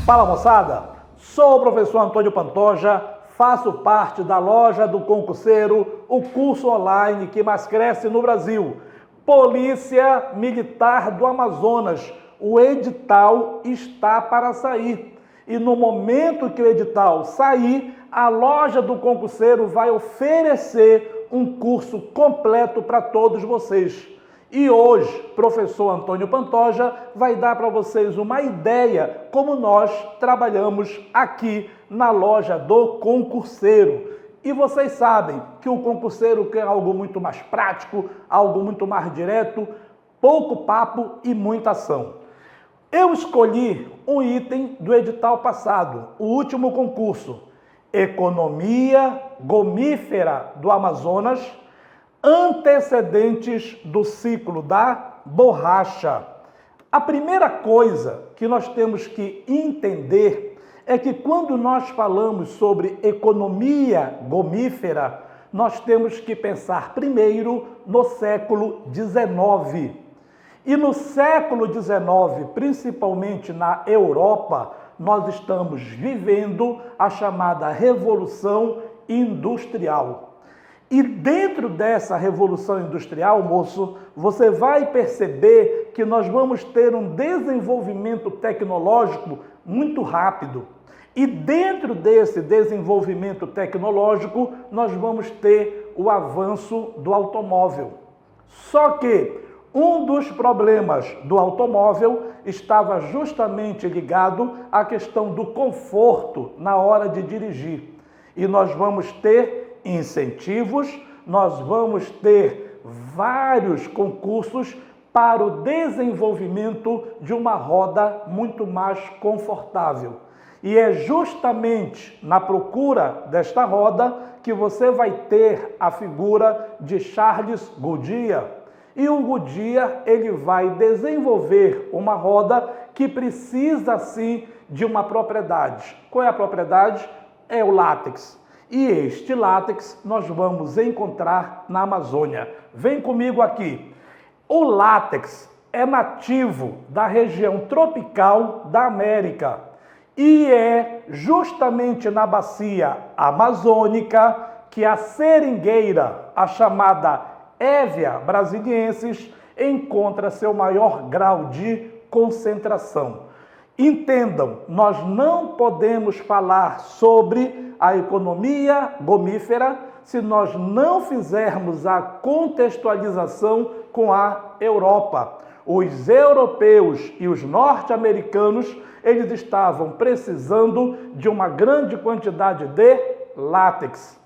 Fala moçada, sou o professor Antônio Pantoja, faço parte da loja do concurseiro, o curso online que mais cresce no Brasil. Polícia Militar do Amazonas, o edital está para sair. E no momento que o edital sair, a loja do concurseiro vai oferecer um curso completo para todos vocês. E hoje, professor Antônio Pantoja vai dar para vocês uma ideia como nós trabalhamos aqui na loja do concurseiro. E vocês sabem que o concurseiro quer algo muito mais prático, algo muito mais direto, pouco papo e muita ação. Eu escolhi um item do edital passado, o último concurso, Economia Gomífera do Amazonas, antecedentes do ciclo da borracha. A primeira coisa que nós temos que entender é que quando nós falamos sobre economia gomífera, nós temos que pensar primeiro no século XIX. E no século XIX, principalmente na Europa, nós estamos vivendo a chamada Revolução Industrial. E dentro dessa Revolução Industrial, moço, você vai perceber que nós vamos ter um desenvolvimento tecnológico muito rápido. E dentro desse desenvolvimento tecnológico, nós vamos ter o avanço do automóvel. Só que um dos problemas do automóvel estava justamente ligado à questão do conforto na hora de dirigir. E nós vamos ter incentivos, nós vamos ter vários concursos para o desenvolvimento de uma roda muito mais confortável. E é justamente na procura desta roda que você vai ter a figura de Charles Goodyear. E o Goodyear, ele vai desenvolver uma roda que precisa, sim, de uma propriedade. Qual é a propriedade? É o látex. E este látex nós vamos encontrar na Amazônia. Vem comigo aqui. O látex é nativo da região tropical da América e é justamente na bacia amazônica que a seringueira, a chamada Hevea brasiliensis, encontra seu maior grau de concentração. Entendam, nós não podemos falar sobre a economia gomífera se nós não fizermos a contextualização com a Europa. Os europeus e os norte-americanos, eles estavam precisando de uma grande quantidade de látex.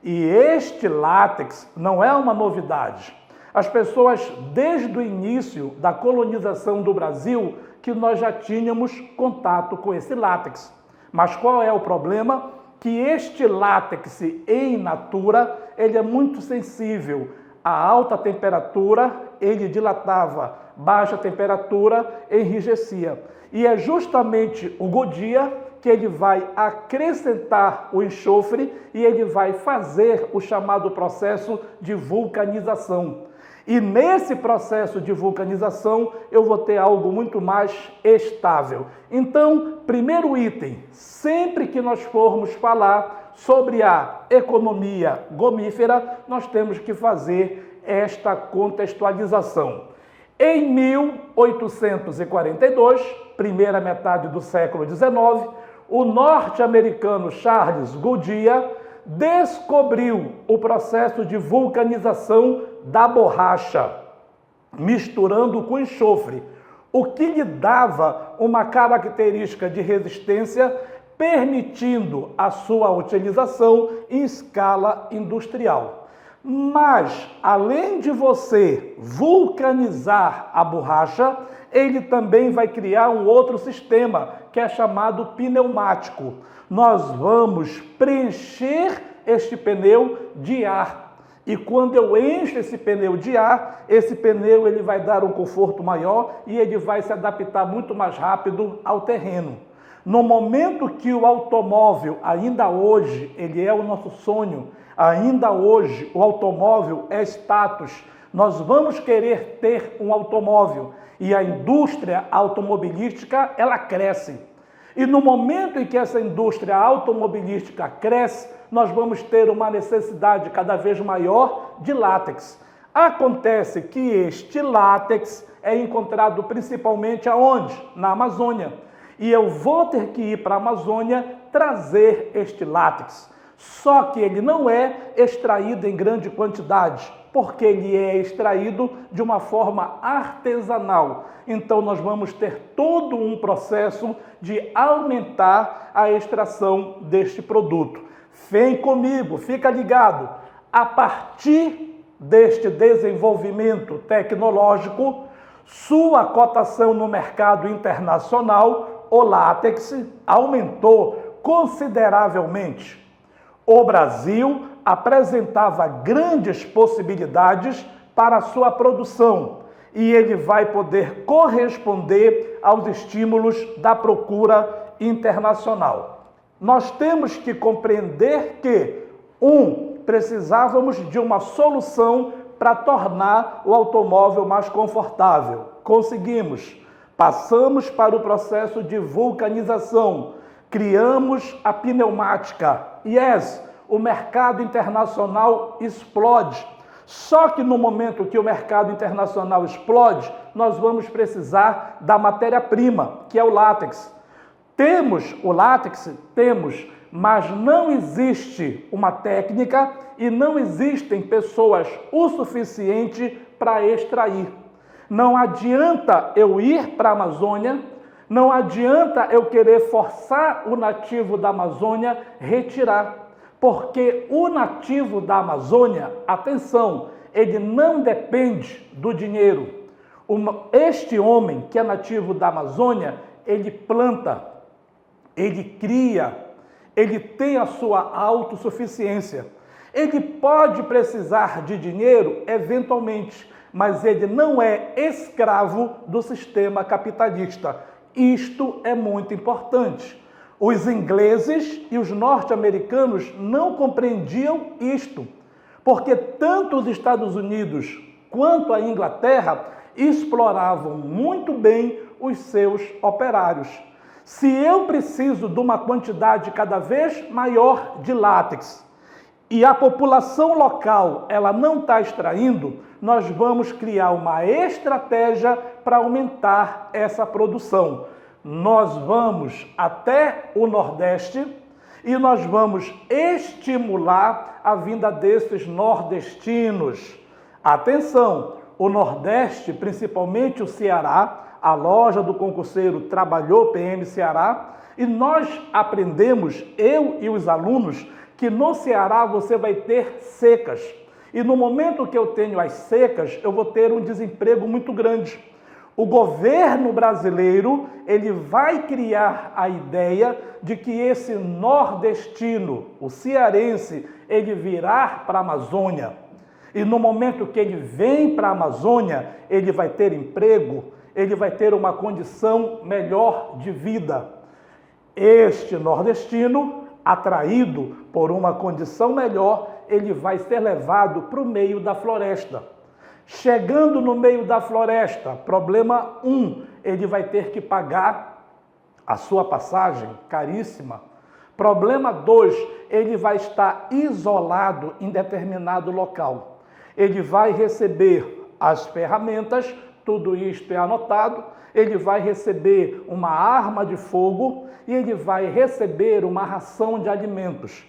E este látex não é uma novidade. As pessoas, desde o início da colonização do Brasil, que nós já tínhamos contato com esse látex. Mas qual é o problema? Que este látex em natura, ele é muito sensível a alta temperatura, ele dilatava, baixa temperatura, enrijecia. E é justamente o Goodyear que ele vai acrescentar o enxofre e ele vai fazer o chamado processo de vulcanização. E nesse processo de vulcanização, eu vou ter algo muito mais estável. Então, primeiro item, sempre que nós formos falar sobre a economia gomífera, nós temos que fazer esta contextualização. Em 1842, primeira metade do século XIX, o norte-americano Charles Goodyear descobriu o processo de vulcanização da borracha, misturando com enxofre, o que lhe dava uma característica de resistência, permitindo a sua utilização em escala industrial. Mas, além de você vulcanizar a borracha, ele também vai criar um outro sistema, que é chamado pneumático. Nós vamos preencher este pneu de ar. E quando eu encho esse pneu de ar, esse pneu ele vai dar um conforto maior e ele vai se adaptar muito mais rápido ao terreno. No momento que o automóvel, ainda hoje, ele é o nosso sonho, ainda hoje o automóvel é status, nós vamos querer ter um automóvel e a indústria automobilística, ela cresce. E no momento em que essa indústria automobilística cresce, nós vamos ter uma necessidade cada vez maior de látex. Acontece que este látex é encontrado principalmente aonde? Na Amazônia. E eu vou ter que ir para a Amazônia trazer este látex. Só que ele não é extraído em grande quantidade, porque ele é extraído de uma forma artesanal. Então nós vamos ter todo um processo de aumentar a extração deste produto. Vem comigo, fica ligado. A partir deste desenvolvimento tecnológico, sua cotação no mercado internacional, o látex, aumentou consideravelmente. O Brasil apresentava grandes possibilidades para a sua produção e ele vai poder corresponder aos estímulos da procura internacional. Nós temos que compreender que, precisávamos de uma solução para tornar o automóvel mais confortável. Conseguimos. Passamos para o processo de vulcanização. Criamos a pneumática. O mercado internacional explode. Só que no momento que o mercado internacional explode, nós vamos precisar da matéria-prima, que é o látex. Temos o látex? Temos, mas não existe uma técnica e não existem pessoas o suficiente para extrair. Não adianta eu ir para a Amazônia, não adianta eu querer forçar o nativo da Amazônia retirar, porque o nativo da Amazônia, atenção, ele não depende do dinheiro. Este homem que é nativo da Amazônia, ele planta, ele cria, ele tem a sua autossuficiência. Ele pode precisar de dinheiro eventualmente, mas ele não é escravo do sistema capitalista. Isto é muito importante. Os ingleses e os norte-americanos não compreendiam isto, porque tanto os Estados Unidos quanto a Inglaterra exploravam muito bem os seus operários. Se eu preciso de uma quantidade cada vez maior de látex e a população local ela não está extraindo, nós vamos criar uma estratégia para aumentar essa produção. Nós vamos até o Nordeste e nós vamos estimular a vinda desses nordestinos. Atenção, o Nordeste, principalmente o Ceará, a loja do concurseiro trabalhou PM Ceará e nós aprendemos, eu e os alunos, que no Ceará você vai ter secas. E no momento que eu tenho as secas, eu vou ter um desemprego muito grande. O governo brasileiro, ele vai criar a ideia de que esse nordestino, o cearense, ele virá para a Amazônia. E no momento que ele vem para a Amazônia, ele vai ter emprego, ele vai ter uma condição melhor de vida. Este nordestino, atraído por uma condição melhor, ele vai ser levado para o meio da floresta. Chegando no meio da floresta, problema 1, ele vai ter que pagar a sua passagem caríssima. Problema 2, ele vai estar isolado em determinado local. Ele vai receber as ferramentas, tudo isto é anotado, ele vai receber uma arma de fogo e ele vai receber uma ração de alimentos.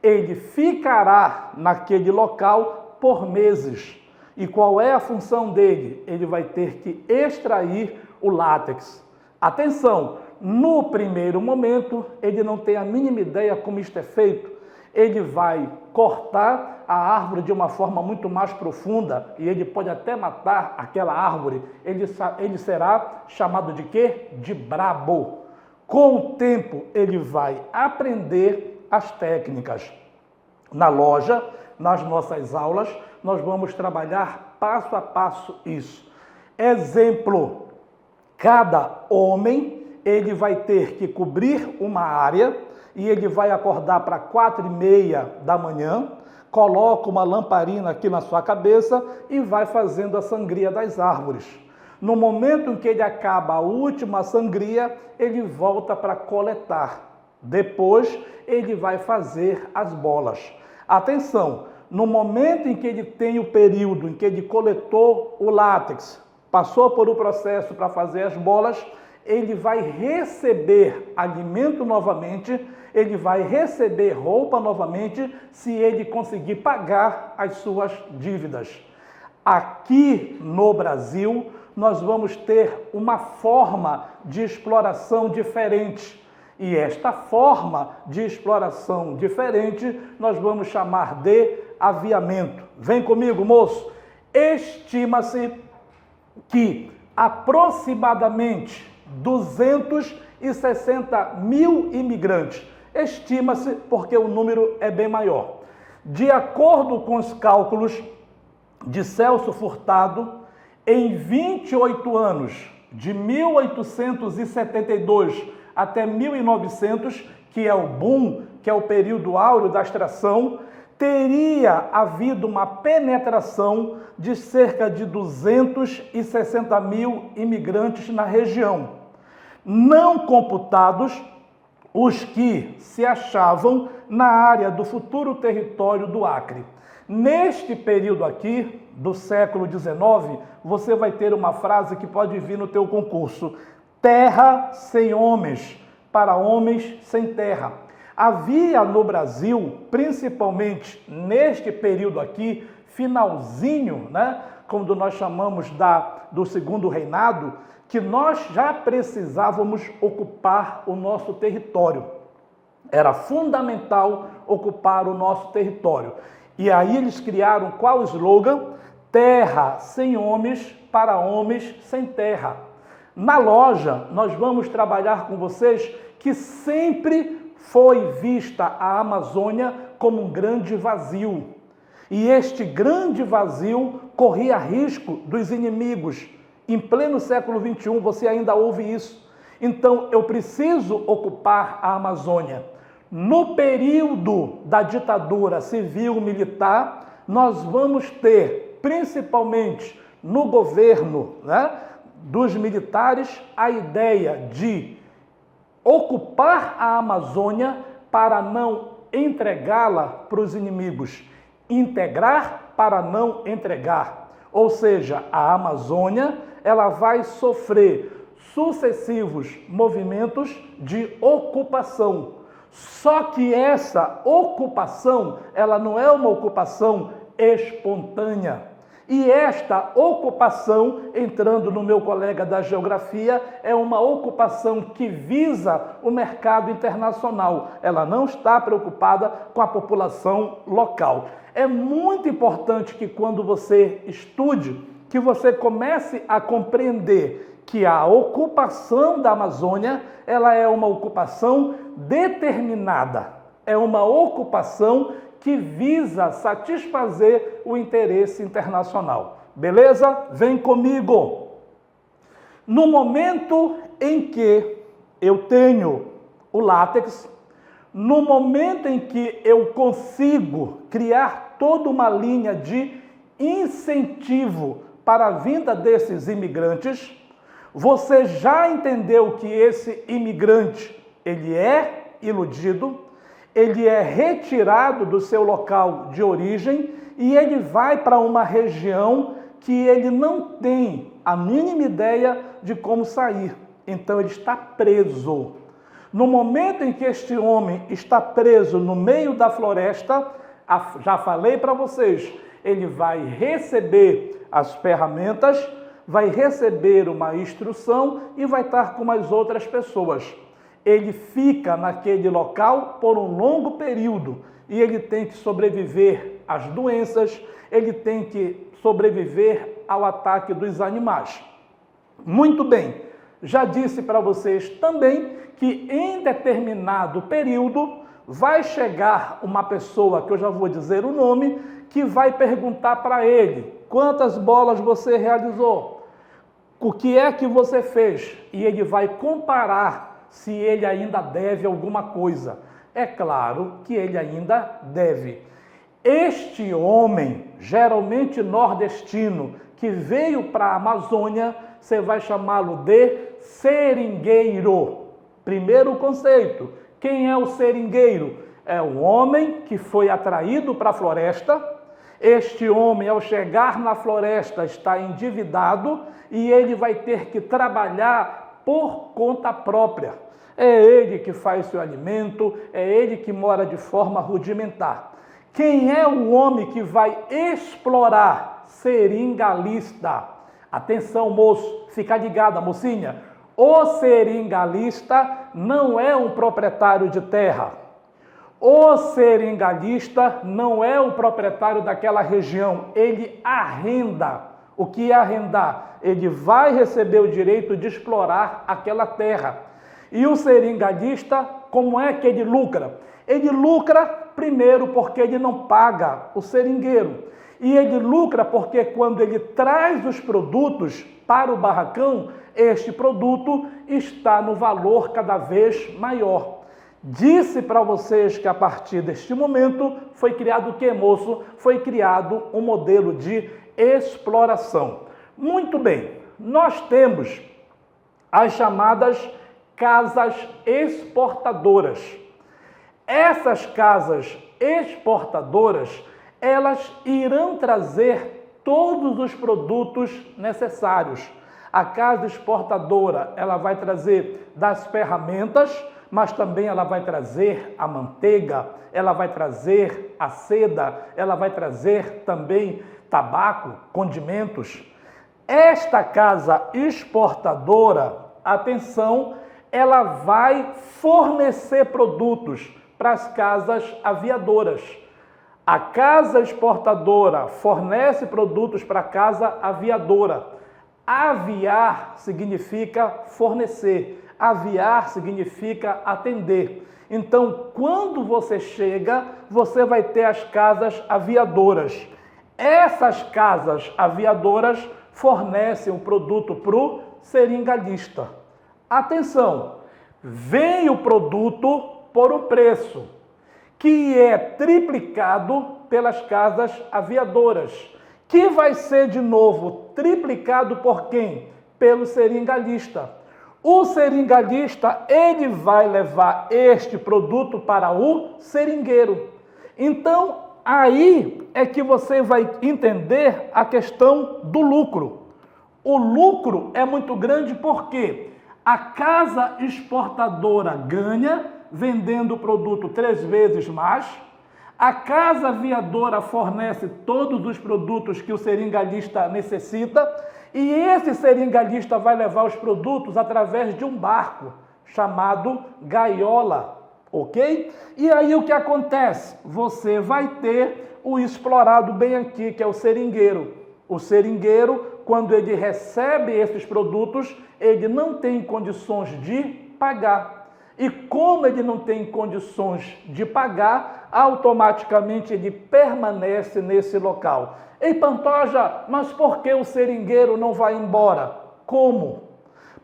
Ele ficará naquele local por meses. E qual é a função dele? Ele vai ter que extrair o látex. Atenção, no primeiro momento, ele não tem a mínima ideia como isto é feito. Ele vai cortar a árvore de uma forma muito mais profunda e ele pode até matar aquela árvore. Ele será chamado de quê? De brabo. Com o tempo, ele vai aprender as técnicas. Na loja, nas nossas aulas, nós vamos trabalhar passo a passo isso. Exemplo, cada homem, ele vai ter que cobrir uma área e ele vai acordar para 4h30 da manhã, coloca uma lamparina aqui na sua cabeça e vai fazendo a sangria das árvores. No momento em que ele acaba a última sangria, ele volta para coletar. Depois, ele vai fazer as bolas. Atenção, no momento em que ele tem o período em que ele coletou o látex, passou por o processo para fazer as bolas, ele vai receber alimento novamente, ele vai receber roupa novamente, se ele conseguir pagar as suas dívidas. Aqui no Brasil, nós vamos ter uma forma de exploração diferente. E esta forma de exploração diferente, nós vamos chamar de aviamento. Vem comigo, moço. Estima-se que aproximadamente 260 mil imigrantes. Estima-se porque o número é bem maior. De acordo com os cálculos de Celso Furtado, em 28 anos, de 1872 até 1900, que é o boom, que é o período áureo da extração, teria havido uma penetração de cerca de 260 mil imigrantes na região, não computados os que se achavam na área do futuro território do Acre. Neste período aqui, do século XIX, você vai ter uma frase que pode vir no teu concurso: terra sem homens, para homens sem terra. Havia no Brasil, principalmente neste período aqui, finalzinho, quando nós chamamos do segundo reinado, que nós já precisávamos ocupar o nosso território. Era fundamental ocupar o nosso território. E aí eles criaram qual slogan? Terra sem homens, para homens sem terra. Na loja, nós vamos trabalhar com vocês que sempre foi vista a Amazônia como um grande vazio. E este grande vazio corria risco dos inimigos. Em pleno século XXI, você ainda ouve isso. Então, eu preciso ocupar a Amazônia. No período da ditadura civil-militar, nós vamos ter, principalmente no governo dos militares, a ideia de ocupar a Amazônia para não entregá-la para os inimigos, integrar para não entregar. Ou seja, a Amazônia ela vai sofrer sucessivos movimentos de ocupação. Só que essa ocupação, ela não é uma ocupação espontânea. E esta ocupação, entrando no meu colega da geografia, é uma ocupação que visa o mercado internacional. Ela não está preocupada com a população local. É muito importante que quando você estude, que você comece a compreender que a ocupação da Amazônia, ela é uma ocupação determinada. É uma ocupação que visa satisfazer o interesse internacional. Beleza? Vem comigo! No momento em que eu tenho o látex, no momento em que eu consigo criar toda uma linha de incentivo para a vinda desses imigrantes, você já entendeu que esse imigrante, ele é iludido, ele é retirado do seu local de origem e ele vai para uma região que ele não tem a mínima ideia de como sair. Então ele está preso. No momento em que este homem está preso no meio da floresta, já falei para vocês, ele vai receber as ferramentas, vai receber uma instrução e vai estar com as outras pessoas. Ele fica naquele local por um longo período e ele tem que sobreviver às doenças, ele tem que sobreviver ao ataque dos animais. Muito bem, já disse para vocês também que em determinado período vai chegar uma pessoa, que eu já vou dizer o nome, que vai perguntar para ele: quantas bolas você realizou? O que é que você fez? E ele vai comparar se ele ainda deve alguma coisa. É claro que ele ainda deve. Este homem, geralmente nordestino, que veio para a Amazônia, você vai chamá-lo de seringueiro. Primeiro conceito, quem é o seringueiro? É o homem que foi atraído para a floresta. Este homem, ao chegar na floresta, está endividado e ele vai ter que trabalhar por conta própria. É ele que faz seu alimento, é ele que mora de forma rudimentar. Quem é o homem que vai explorar? Seringalista. Atenção, moço, fica ligada, mocinha. O seringalista não é um proprietário de terra. O seringalista não é o proprietário daquela região. Ele arrenda. O que é arrendar? Ele vai receber o direito de explorar aquela terra. E o seringalista, como é que ele lucra? Ele lucra primeiro porque ele não paga o seringueiro. E ele lucra porque quando ele traz os produtos para o barracão, este produto está no valor cada vez maior. Disse para vocês que a partir deste momento foi criado o que, moço? Foi criado um modelo de exploração. Muito bem, nós temos as chamadas casas exportadoras. Essas casas exportadoras, elas irão trazer todos os produtos necessários. A casa exportadora, ela vai trazer das ferramentas, mas também ela vai trazer a manteiga, ela vai trazer a seda, ela vai trazer também tabaco, condimentos. Esta casa exportadora, atenção, ela vai fornecer produtos para as casas aviadoras. A casa exportadora fornece produtos para a casa aviadora. Aviar significa fornecer, aviar significa atender. Então, quando você chega, você vai ter as casas aviadoras. Essas casas aviadoras fornecem o produto para o seringalista. Atenção, vem o produto por um preço que é triplicado pelas casas aviadoras, que vai ser de novo triplicado por quem? Pelo seringalista. O seringalista, ele vai levar este produto para o seringueiro. Então, aí é que você vai entender a questão do lucro. O lucro é muito grande porque a casa exportadora ganha vendendo o produto 3 vezes mais. A casa aviadora fornece todos os produtos que o seringalista necessita e esse seringalista vai levar os produtos através de um barco chamado gaiola, ok? E aí o que acontece? Você vai ter o explorado bem aqui, que é o seringueiro. O seringueiro, quando ele recebe esses produtos, ele não tem condições de pagar. E como ele não tem condições de pagar, automaticamente ele permanece nesse local. Ei, Pantoja, mas por que o seringueiro não vai embora? Como?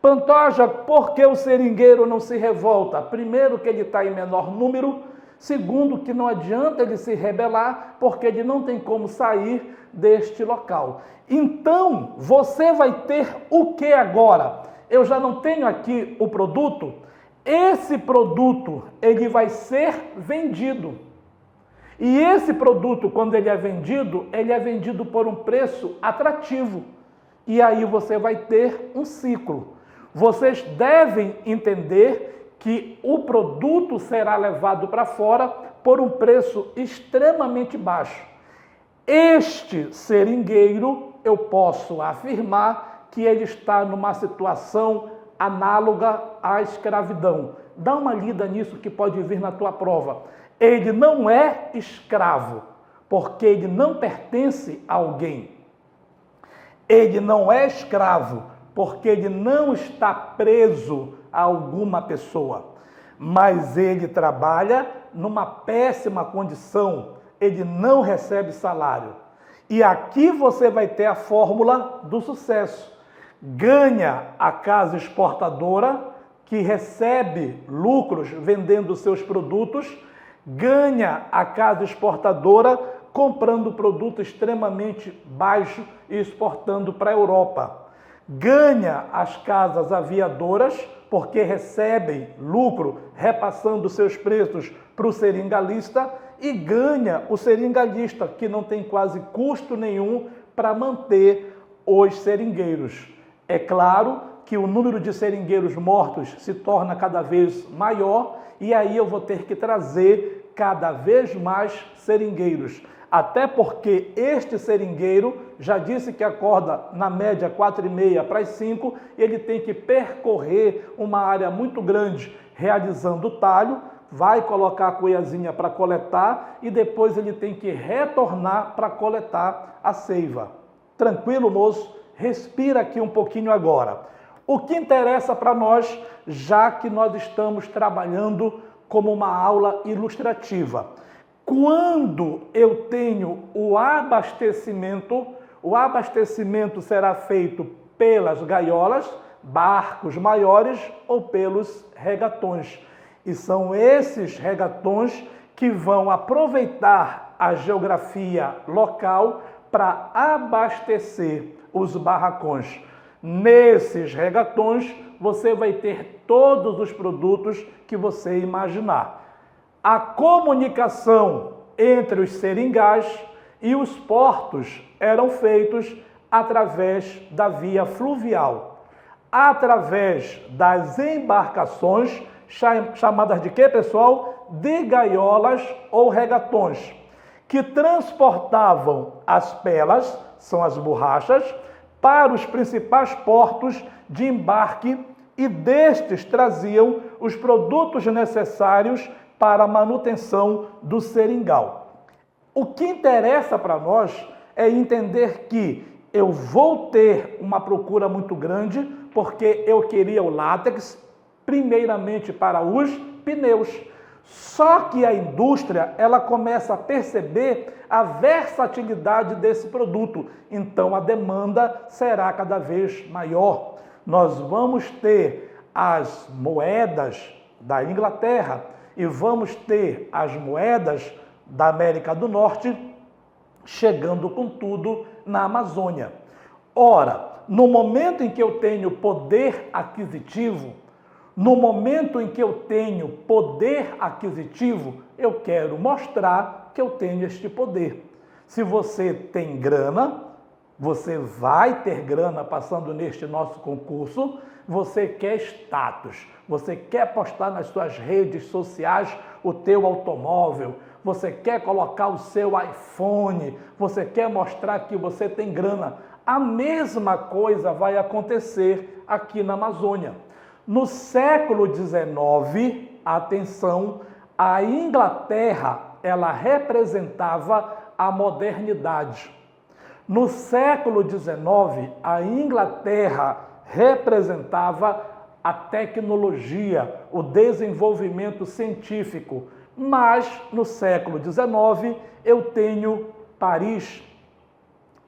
Pantoja, por que o seringueiro não se revolta? Primeiro, que ele está em menor número. Segundo, que não adianta ele se rebelar, porque ele não tem como sair deste local. Então, você vai ter o que agora? Eu já não tenho aqui o produto. Esse produto, ele vai ser vendido. E esse produto, quando ele é vendido por um preço atrativo. E aí você vai ter um ciclo. Vocês devem entender que o produto será levado para fora por um preço extremamente baixo. Este seringueiro, eu posso afirmar que ele está numa situação análoga à escravidão. Dá uma lida nisso que pode vir na tua prova. Ele não é escravo, porque ele não pertence a alguém. Ele não é escravo, porque ele não está preso a alguma pessoa. Mas ele trabalha numa péssima condição. Ele não recebe salário. E aqui você vai ter a fórmula do sucesso. Ganha a casa exportadora, que recebe lucros vendendo seus produtos, ganha a casa exportadora comprando produto extremamente baixo e exportando para a Europa. ganha as casas aviadoras, porque recebem lucro repassando seus preços para o seringalista, e ganha o seringalista, que não tem quase custo nenhum para manter os seringueiros. É claro que o número de seringueiros mortos se torna cada vez maior, e aí eu vou ter que trazer cada vez mais seringueiros. Até porque este seringueiro já disse que acorda na média 4h30 para as 5, e ele tem que percorrer uma área muito grande realizando o talho, vai colocar a cuiazinha para coletar e depois ele tem que retornar para coletar a seiva. Tranquilo, moço? Respira aqui um pouquinho agora. O que interessa para nós, já que nós estamos trabalhando como uma aula ilustrativa. Quando eu tenho o abastecimento será feito pelas gaiolas, barcos maiores ou pelos regatões. E são esses regatões que vão aproveitar a geografia local para abastecer os barracões. Nesses regatões, você vai ter todos os produtos que você imaginar. A comunicação entre os seringais e os portos eram feitos através da via fluvial, através das embarcações, chamadas de quê, pessoal? De gaiolas ou regatões, que transportavam as pelas, são as borrachas, para os principais portos de embarque, e destes traziam os produtos necessários para a manutenção do seringal. O que interessa para nós é entender que eu vou ter uma procura muito grande, porque eu queria o látex, primeiramente para os pneus. Só que a indústria, ela começa a perceber a versatilidade desse produto, então a demanda será cada vez maior. Nós vamos ter as moedas da Inglaterra e vamos ter as moedas da América do Norte chegando com tudo na Amazônia. Ora, no momento em que eu tenho poder aquisitivo, eu quero mostrar que eu tenho este poder. Se você tem grana, você vai ter grana passando neste nosso concurso, você quer status, você quer postar nas suas redes sociais o teu automóvel, você quer colocar o seu iPhone, você quer mostrar que você tem grana. A mesma coisa vai acontecer aqui na Amazônia. No século XIX, atenção, a Inglaterra, ela representava a modernidade. No século XIX, a Inglaterra representava a tecnologia, o desenvolvimento científico. Mas, no século XIX, eu tenho Paris.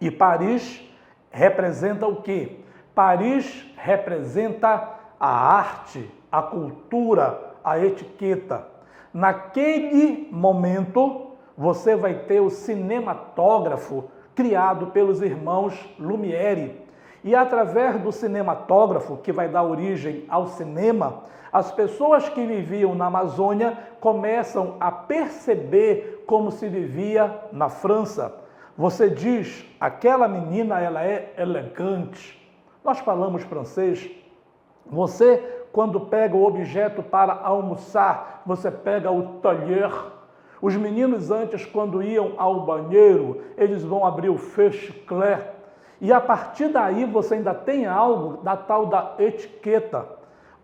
E Paris representa o quê? Paris representa a arte, a cultura, a etiqueta. Naquele momento, você vai ter o cinematógrafo criado pelos irmãos Lumière. E através do cinematógrafo, que vai dar origem ao cinema, as pessoas que viviam na Amazônia começam a perceber como se vivia na França. Você diz, aquela menina, ela é elegante. Nós falamos francês. Você, quando pega o objeto para almoçar, você pega o talher. Os meninos antes, quando iam ao banheiro, eles vão abrir o feixe-clé. E a partir daí você ainda tem algo da tal da etiqueta.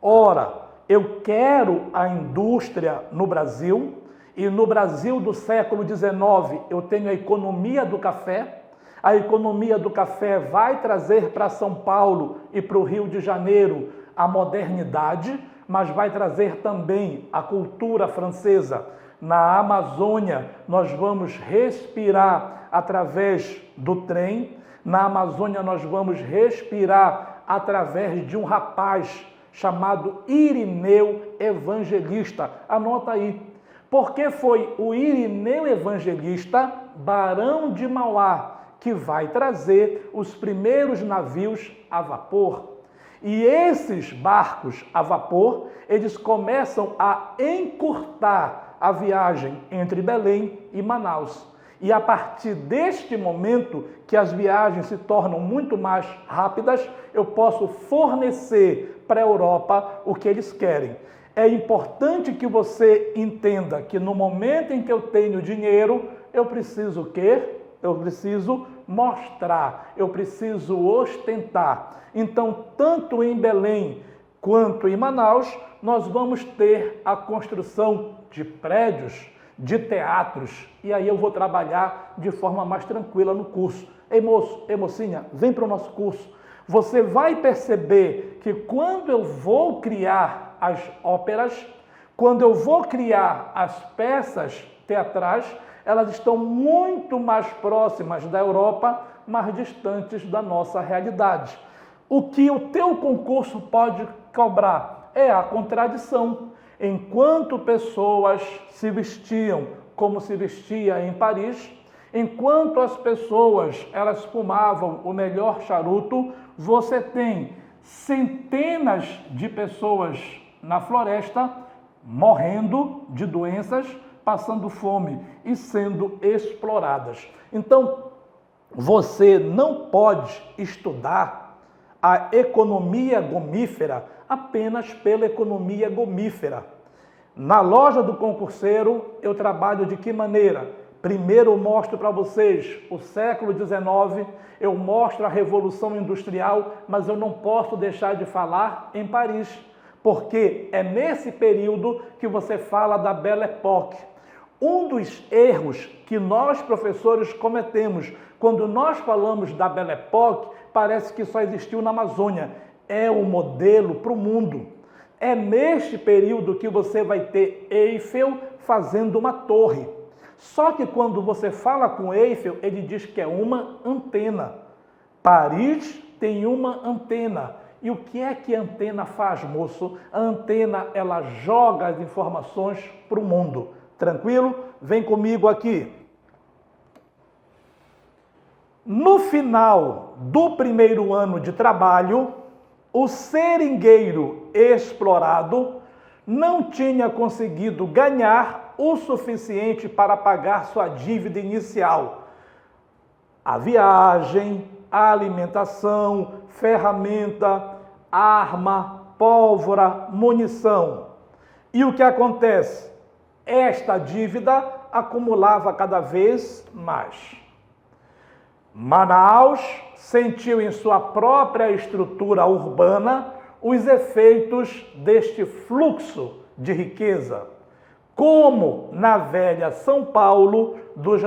Ora, eu quero a indústria no Brasil, e no Brasil do século XIX eu tenho a economia do café. A economia do café vai trazer para São Paulo e para o Rio de Janeiro a modernidade, mas vai trazer também a cultura francesa. Na Amazônia, nós vamos respirar através do trem. Na Amazônia, nós vamos respirar através de um rapaz chamado Irineu Evangelista. Anota aí. Porque foi o Irineu Evangelista, barão de Mauá, que vai trazer os primeiros navios a vapor. E esses barcos a vapor, eles começam a encurtar a viagem entre Belém e Manaus. E a partir deste momento que as viagens se tornam muito mais rápidas, eu posso fornecer para a Europa o que eles querem. É importante que você entenda que no momento em que eu tenho dinheiro, eu preciso o quê? Eu preciso mostrar, eu preciso ostentar. Então, tanto em Belém quanto em Manaus, nós vamos ter a construção de prédios, de teatros, e aí eu vou trabalhar de forma mais tranquila no curso. Ei moço, ei mocinha, vem para o nosso curso. Você vai perceber que quando eu vou criar as óperas, quando eu vou criar as peças teatrais, elas estão muito mais próximas da Europa, mas distantes da nossa realidade. O que o teu concurso pode cobrar é a contradição. Enquanto pessoas se vestiam como se vestia em Paris, enquanto as pessoas elas fumavam o melhor charuto, você tem centenas de pessoas na floresta morrendo de doenças, passando fome e sendo exploradas. Então, você não pode estudar a economia gomífera apenas pela economia gomífera. Na loja do concurseiro, eu trabalho de que maneira? Primeiro eu mostro para vocês o século XIX, eu mostro a Revolução Industrial, mas eu não posso deixar de falar em Paris, porque é nesse período que você fala da Belle Époque. Um dos erros que nós, professores, cometemos quando nós falamos da Belle Époque, parece que só existiu na Amazônia. É o modelo para o mundo. É neste período que você vai ter Eiffel fazendo uma torre. Só que quando você fala com Eiffel, ele diz que é uma antena. Paris tem uma antena. E o que é que a antena faz, moço? A antena, ela joga as informações para o mundo. Tranquilo? Vem comigo aqui. No final do primeiro ano de trabalho, o seringueiro explorado não tinha conseguido ganhar o suficiente para pagar sua dívida inicial. A viagem, a alimentação, ferramenta, arma, pólvora, munição. E o que acontece? Esta dívida acumulava cada vez mais. Manaus sentiu em sua própria estrutura urbana os efeitos deste fluxo de riqueza, como na velha São Paulo dos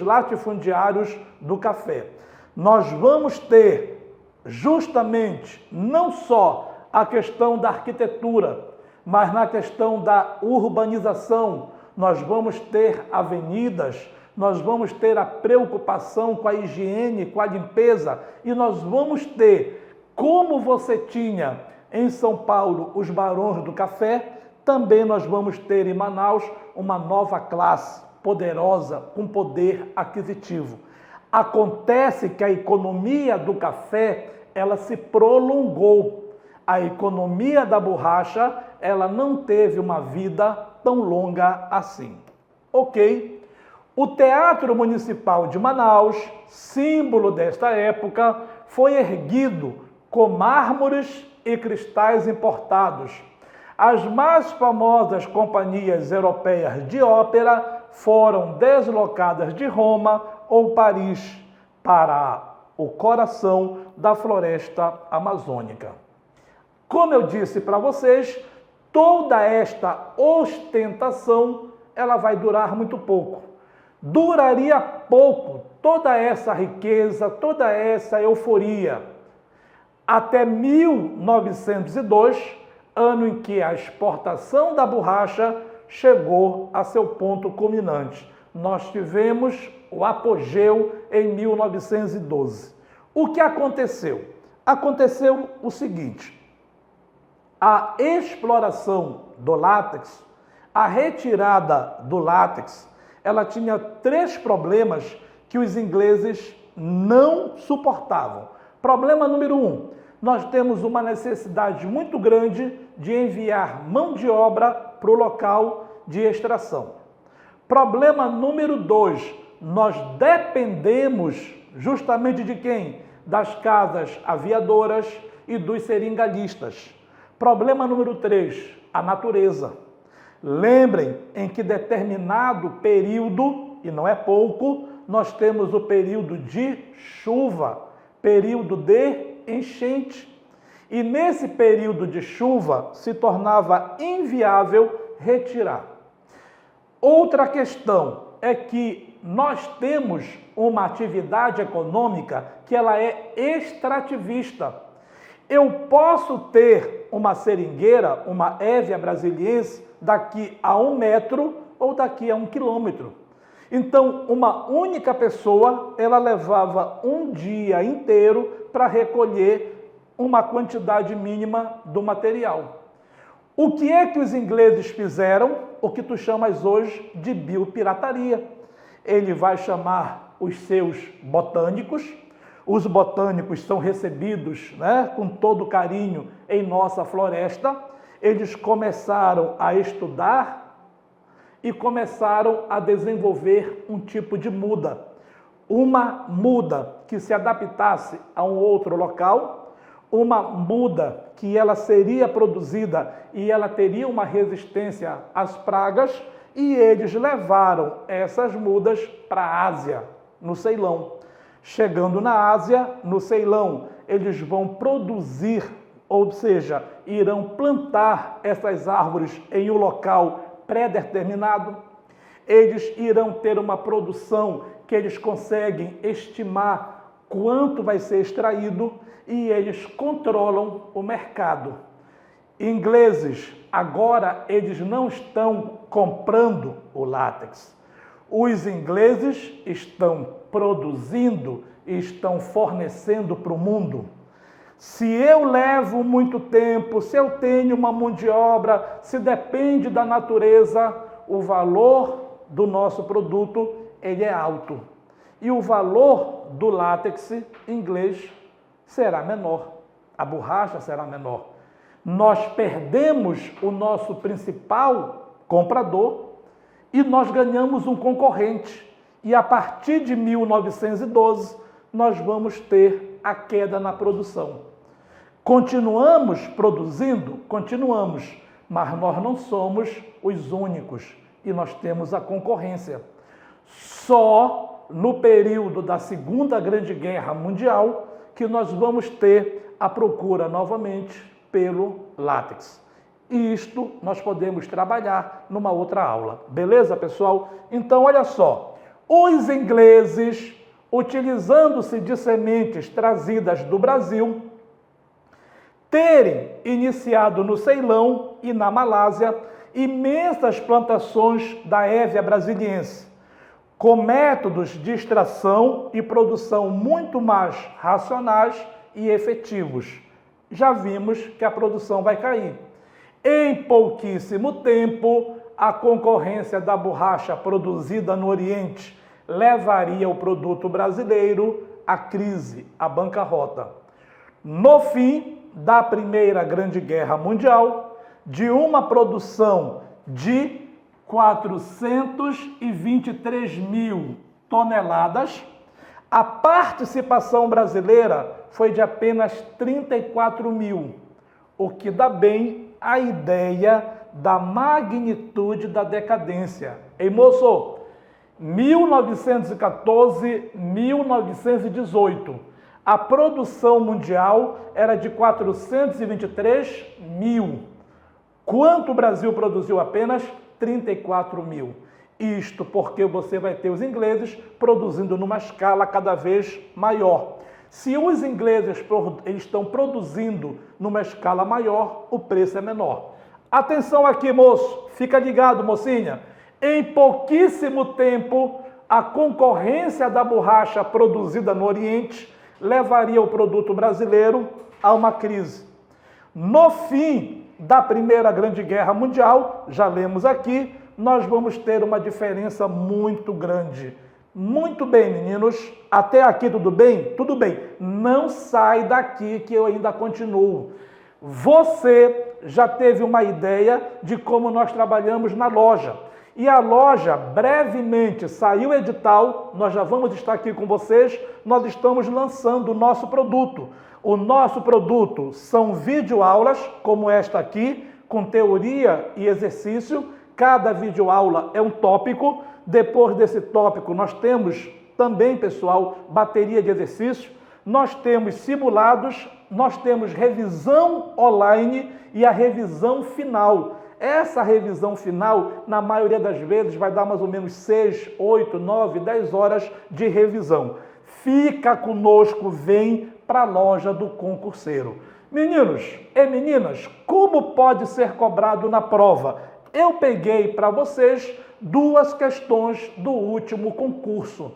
latifundiários do café. Nós vamos ter justamente não só a questão da arquitetura, mas na questão da urbanização, nós vamos ter avenidas, nós vamos ter a preocupação com a higiene, com a limpeza, e nós vamos ter, como você tinha em São Paulo os barões do café, também nós vamos ter em Manaus uma nova classe poderosa, com poder aquisitivo. Acontece que a economia do café, ela se prolongou. A economia da borracha, ela não teve uma vida tão longa assim. Ok? O Teatro Municipal de Manaus, símbolo desta época, foi erguido com mármores e cristais importados. As mais famosas companhias europeias de ópera foram deslocadas de Roma ou Paris para o coração da floresta amazônica. Como eu disse para vocês, toda esta ostentação, ela vai durar muito pouco. Duraria pouco toda essa riqueza, toda essa euforia, até 1902, ano em que a exportação da borracha chegou a seu ponto culminante. Nós tivemos o apogeu em 1912. O que aconteceu? Aconteceu o seguinte: a exploração do látex, a retirada do látex, ela tinha três problemas que os ingleses não suportavam. Problema número 1, nós temos uma necessidade muito grande de enviar mão de obra para o local de extração. Problema número 2, nós dependemos justamente de quem? Das casas aviadoras e dos seringalistas. Problema número 3, a natureza. Lembrem em que determinado período, e não é pouco, nós temos o período de chuva, período de enchente. E nesse período de chuva se tornava inviável retirar. Outra questão é que nós temos uma atividade econômica que ela é extrativista. Eu posso ter uma seringueira, uma Hevea brasiliense, daqui a 1 metro ou daqui a 1 quilômetro. Então, uma única pessoa, ela levava um dia inteiro para recolher uma quantidade mínima do material. O que é que os ingleses fizeram? O que tu chamas hoje de biopirataria. Ele vai chamar os seus botânicos. Os botânicos são recebidos, com todo carinho em nossa floresta. Eles começaram a estudar e começaram a desenvolver um tipo de muda. Uma muda que se adaptasse a um outro local, uma muda que ela seria produzida e ela teria uma resistência às pragas, e eles levaram essas mudas para a Ásia, no Ceilão. Chegando na Ásia, no Ceilão, eles vão produzir, ou seja, irão plantar essas árvores em um local pré-determinado. Eles irão ter uma produção que eles conseguem estimar quanto vai ser extraído e eles controlam o mercado. Ingleses, agora eles não estão comprando o látex. Os ingleses estão produzindo e estão fornecendo para o mundo. Se eu levo muito tempo, se eu tenho uma mão de obra, se depende da natureza, o valor do nosso produto ele é alto. E o valor do látex inglês será menor. A borracha será menor. Nós perdemos o nosso principal comprador e nós ganhamos um concorrente. E a partir de 1912, nós vamos ter a queda na produção. Continuamos produzindo? Continuamos, mas nós não somos os únicos e nós temos a concorrência. Só no período da Segunda Grande Guerra Mundial que nós vamos ter a procura novamente pelo látex. E isto nós podemos trabalhar numa outra aula. Beleza, pessoal? Então, olha só. Os ingleses, utilizando-se de sementes trazidas do Brasil, terem iniciado no Ceilão e na Malásia imensas plantações da Hevea brasiliense, com métodos de extração e produção muito mais racionais e efetivos. Já vimos que a produção vai cair. Em pouquíssimo tempo, a concorrência da borracha produzida no Oriente levaria o produto brasileiro à crise, à bancarrota. No fim da Primeira Grande Guerra Mundial, de uma produção de 423 mil toneladas, a participação brasileira foi de apenas 34 mil, o que dá bem a ideia da magnitude da decadência. Ei, moço, 1914, 1918, a produção mundial era de 423 mil. Quanto o Brasil produziu? Apenas 34 mil. Isto porque você vai ter os ingleses produzindo numa escala cada vez maior. Se os ingleses estão produzindo numa escala maior, o preço é menor. Atenção aqui, moço, fica ligado, mocinha. Em pouquíssimo tempo, a concorrência da borracha produzida no Oriente levaria o produto brasileiro a uma crise. No fim da Primeira Grande Guerra Mundial, já lemos aqui, nós vamos ter uma diferença muito grande. Muito bem, meninos. Até aqui tudo bem? Tudo bem. Não sai daqui que eu ainda continuo. Você já teve uma ideia de como nós trabalhamos na loja. E a loja, brevemente, saiu o edital, nós já vamos estar aqui com vocês, nós estamos lançando o nosso produto. O nosso produto são videoaulas, como esta aqui, com teoria e exercício. Cada videoaula é um tópico. Depois desse tópico, nós temos também, pessoal, bateria de exercícios. Nós temos simulados, nós temos revisão online e a revisão final. Essa revisão final, na maioria das vezes, vai dar mais ou menos 6, 8, 9, 10 horas de revisão. Fica conosco, vem para a loja do concurseiro. Meninos e meninas, como pode ser cobrado na prova? Eu peguei para vocês 2 questões do último concurso.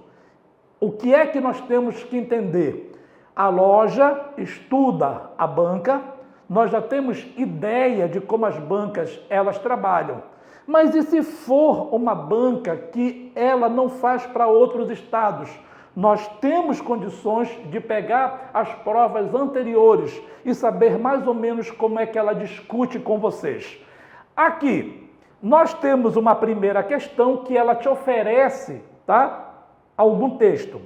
O que é que nós temos que entender? A loja estuda a banca, nós já temos ideia de como as bancas elas trabalham. Mas e se for uma banca que ela não faz para outros estados? Nós temos condições de pegar as provas anteriores e saber mais ou menos como é que ela discute com vocês. Aqui, nós temos uma primeira questão que ela te oferece, tá? Algum texto.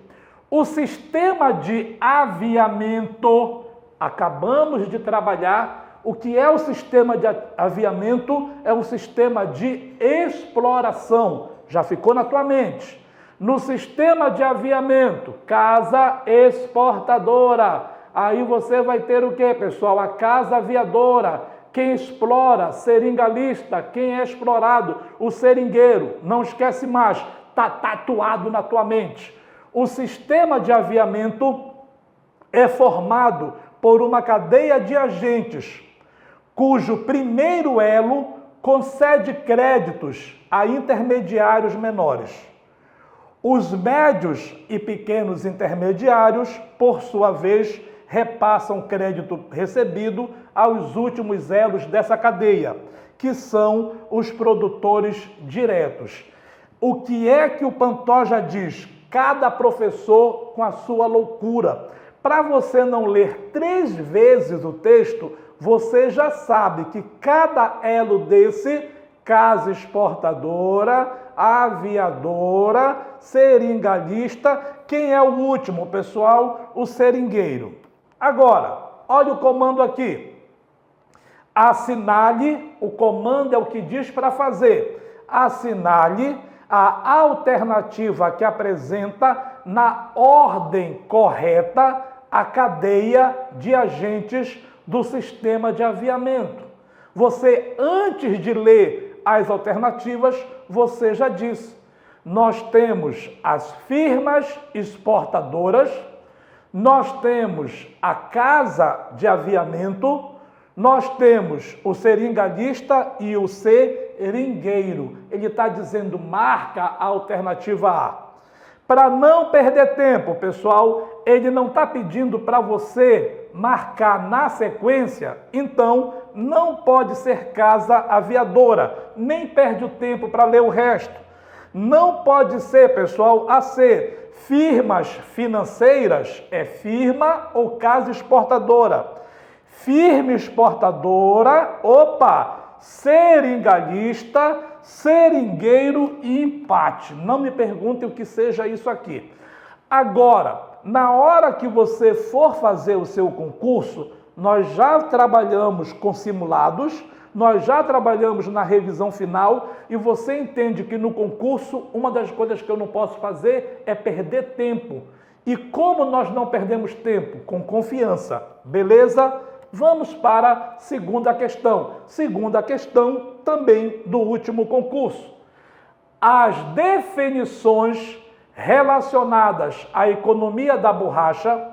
O sistema de aviamento, acabamos de trabalhar. O que é o sistema de aviamento? É um sistema de exploração. Já ficou na tua mente. No sistema de aviamento, casa exportadora. Aí você vai ter o quê, pessoal? A casa aviadora. Quem explora, seringalista. Quem é explorado, o seringueiro. Não esquece mais, está tatuado na tua mente. O sistema de aviamento é formado por uma cadeia de agentes, cujo primeiro elo concede créditos a intermediários menores. Os médios e pequenos intermediários, por sua vez, repassam crédito recebido aos últimos elos dessa cadeia, que são os produtores diretos. O que é que o Pantoja diz? Cada professor com a sua loucura. Para você não ler 3 vezes o texto, você já sabe que cada elo desse, casa exportadora, aviadora, seringalista, quem é o último, pessoal? O seringueiro. Agora, olha o comando aqui. Assinale, o comando é o que diz para fazer. Assinale a alternativa que apresenta na ordem correta a cadeia de agentes do sistema de aviamento. Você, antes de ler as alternativas, você já disse. Nós temos as firmas exportadoras, nós temos a casa de aviamento, nós temos o seringalista e o seringueiro. Ele está dizendo, marca a alternativa A. Para não perder tempo, pessoal, ele não está pedindo para você marcar na sequência, então não pode ser casa aviadora, nem perde o tempo para ler o resto. Não pode ser, pessoal, a C. Firmas financeiras é firma ou casa exportadora. Firma exportadora, seringalista, seringueiro e empate. Não me perguntem o que seja isso aqui. Agora, na hora que você for fazer o seu concurso, nós já trabalhamos com simulados, nós já trabalhamos na revisão final e você entende que no concurso, uma das coisas que eu não posso fazer é perder tempo. E como nós não perdemos tempo? Com confiança, beleza? Vamos para a segunda questão. Segunda questão também do último concurso. As definições relacionadas à economia da borracha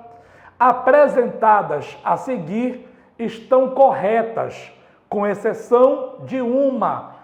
apresentadas a seguir estão corretas, com exceção de uma.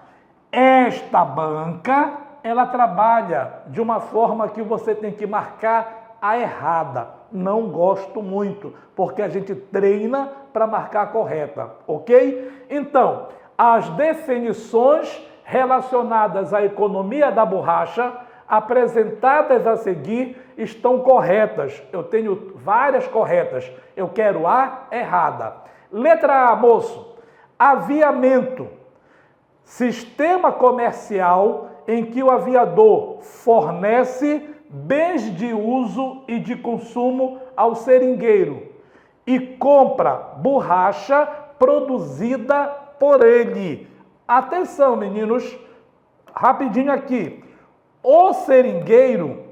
Esta banca, ela trabalha de uma forma que você tem que marcar a errada. Não gosto muito, porque a gente treina para marcar a correta, ok? Então, as definições relacionadas à economia da borracha apresentadas a seguir estão corretas. Eu tenho várias corretas. Eu quero a errada. Letra A, moço. Aviamento. Sistema comercial em que o aviador fornece bens de uso e de consumo ao seringueiro e compra borracha produzida por ele. Atenção, meninos, rapidinho aqui. O seringueiro,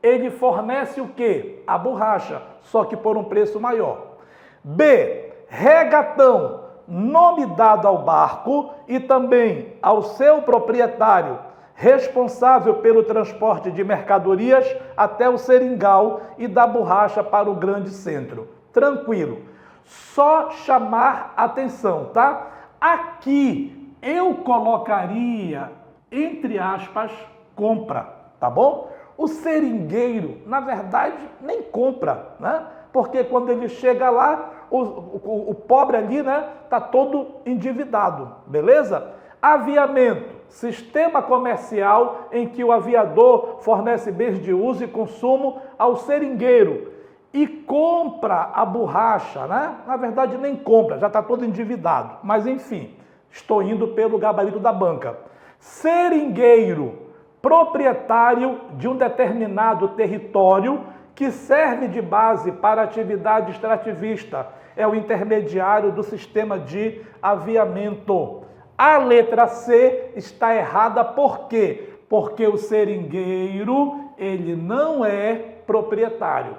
ele fornece o quê? A borracha, só que por um preço maior. B, regatão, nome dado ao barco e também ao seu proprietário, responsável pelo transporte de mercadorias até o seringal e da borracha para o grande centro. Tranquilo. Só chamar atenção, tá? Aqui eu colocaria, entre aspas, compra, tá bom? O seringueiro, na verdade, nem compra, né? Porque quando ele chega lá, o pobre ali, né, tá todo endividado, beleza? Aviamento, sistema comercial em que o aviador fornece bens de uso e consumo ao seringueiro e compra a borracha, né? Na verdade, nem compra, já está todo endividado. Mas, enfim, estou indo pelo gabarito da banca. Seringueiro, proprietário de um determinado território que serve de base para a atividade extrativista. É o intermediário do sistema de aviamento. A letra C está errada por quê? Porque o seringueiro, ele não é proprietário.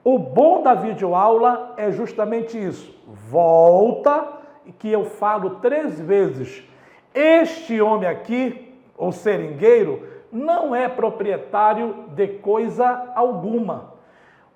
O bom da videoaula é justamente isso. Volta, que eu falo 3 vezes. Este homem aqui, o seringueiro, não é proprietário de coisa alguma.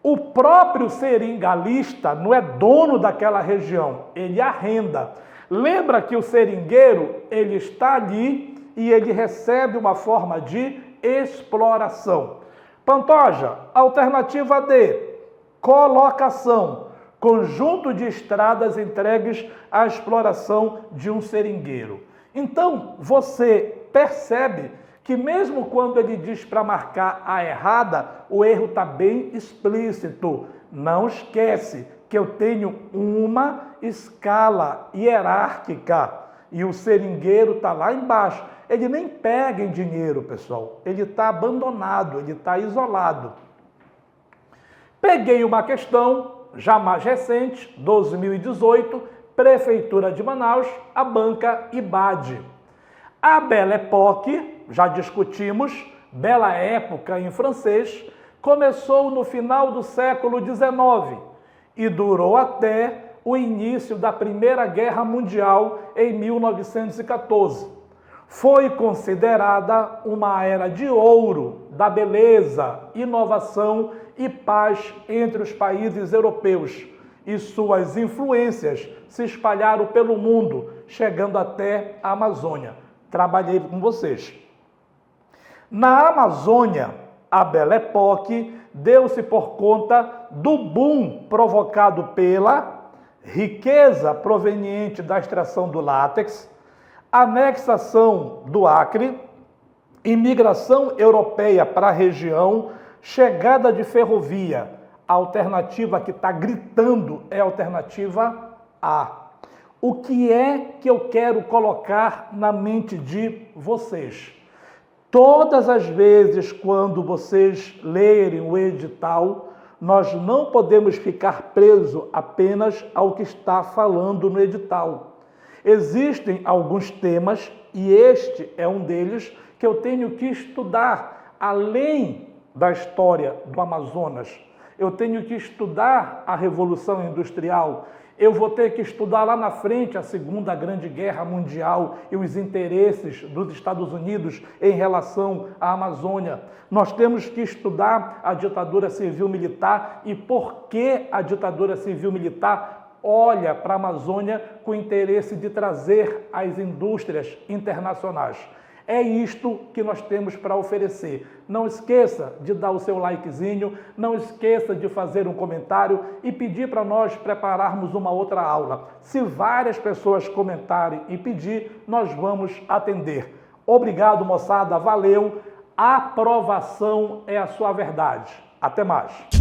O próprio seringalista não é dono daquela região, ele arrenda. Lembra que o seringueiro, ele está ali e ele recebe uma forma de exploração. Pantoja, alternativa D, colocação, conjunto de estradas entregues à exploração de um seringueiro. Então, você percebe que mesmo quando ele diz para marcar a errada, o erro está bem explícito. Não esquece que eu tenho uma escala hierárquica e o seringueiro está lá embaixo. Ele nem pega em dinheiro, pessoal. Ele está abandonado, ele está isolado. Peguei uma questão já mais recente, 2018, Prefeitura de Manaus, a banca IBAD. A Belle Époque, já discutimos, Bela Época em francês, começou no final do século XIX e durou até o início da Primeira Guerra Mundial em 1914. Foi considerada uma era de ouro da beleza, inovação e paz entre os países europeus, e suas influências se espalharam pelo mundo, chegando até a Amazônia. Trabalhei com vocês. Na Amazônia, a Belle Époque deu-se por conta do boom provocado pela riqueza proveniente da extração do látex, anexação do Acre, imigração europeia para a região, chegada de ferrovia. A alternativa que está gritando é a alternativa A. O que é que eu quero colocar na mente de vocês? Todas as vezes quando vocês lerem o edital, nós não podemos ficar presos apenas ao que está falando no edital. Existem alguns temas, e este é um deles, que eu tenho que estudar, além da história do Amazonas. Eu tenho que estudar a Revolução Industrial. Eu vou ter que estudar lá na frente a Segunda Grande Guerra Mundial e os interesses dos Estados Unidos em relação à Amazônia. Nós temos que estudar a ditadura civil-militar e por que a ditadura civil-militar olha para a Amazônia com interesse de trazer as indústrias internacionais. É isto que nós temos para oferecer. Não esqueça de dar o seu likezinho, não esqueça de fazer um comentário e pedir para nós prepararmos uma outra aula. Se várias pessoas comentarem e pedir, nós vamos atender. Obrigado, moçada. Valeu. Aprovação é a sua verdade. Até mais.